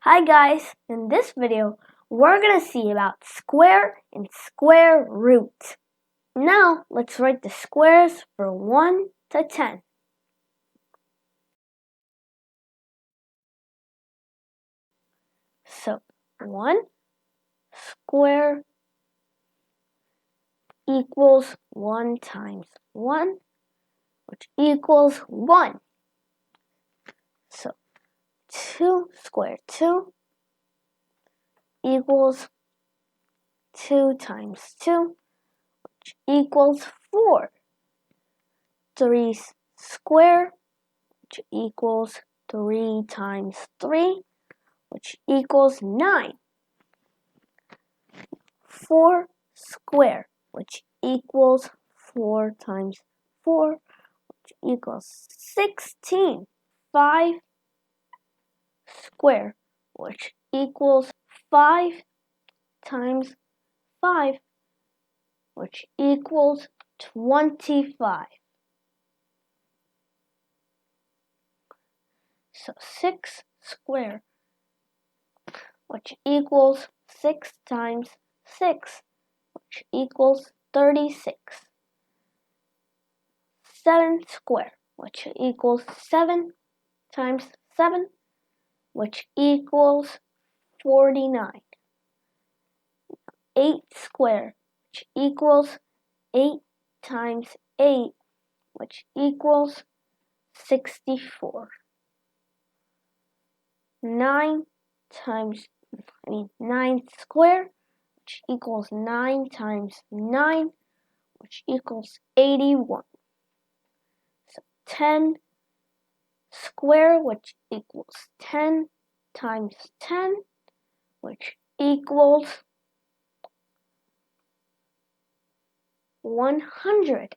Hi guys, in this video we're going to see about square and square root. Now let's write the squares for 1 to 10. So 1 square equals 1 times 1, which equals 1. So 2 square 2 equals 2 times 2, which equals 4. 3 square, which equals 3 times 3, which equals 9. 4 square, which equals 4 times 4, which equals 16. 5 square, which equals 5 times 5, which equals 25. So 6 square, which equals 6 times 6, which equals 36. 7 square, which equals 7 times 7, which equals 49. 8 square, which equals 8 times 8, which equals 64. 9 square, which equals 9 times 9, which equals 81. So 10 square, which equals 10 times 10, which equals 100.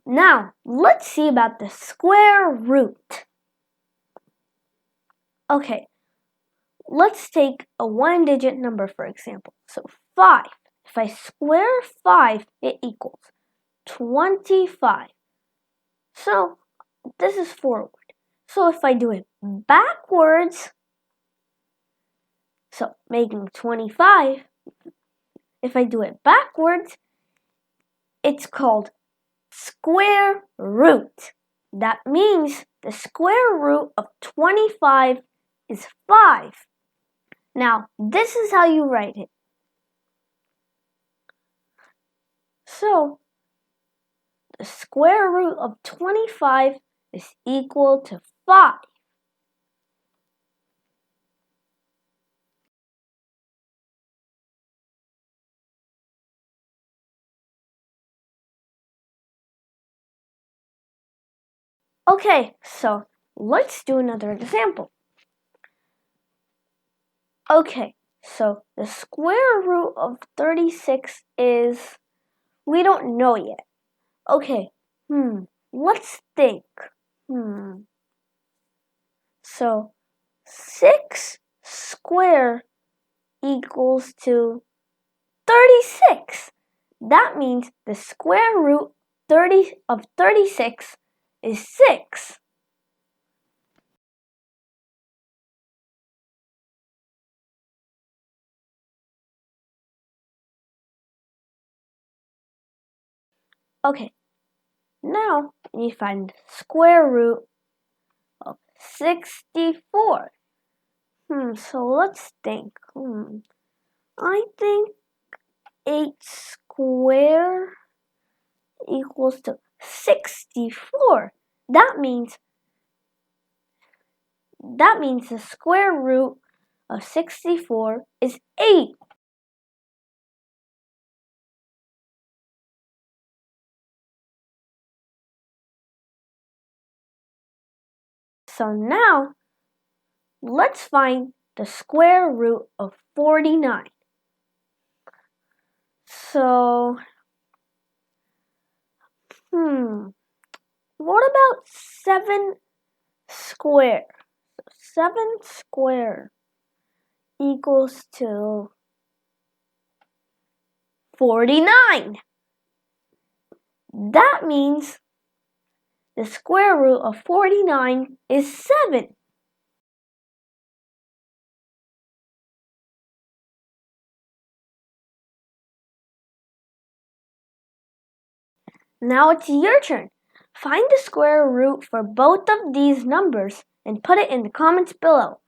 Now, let's see about the square root. Okay, let's take a one-digit number for example. So 5. If I square 5, it equals 25. So this is forward. So if I do it backwards, so making 25, if I do it backwards, it's called square root. That means the square root of 25 is 5. Now, this is how you write it. So, the square root of 25 is equal to 5. Okay, so let's do another example. Okay, so the square root of 36 is, we don't know yet. Okay, let's think. So 6 square equals to 36. That means the square root of 36 is 6. Okay, now we find square root of 64. So let's think. I think 8 square equals to 64. That means the square root of 64 is 8. So now, let's find the square root of 49. So, what about 7 square? 7 square equals to 49. That means the square root of 49 is 7. Now it's your turn. Find the square root for both of these numbers and put it in the comments below.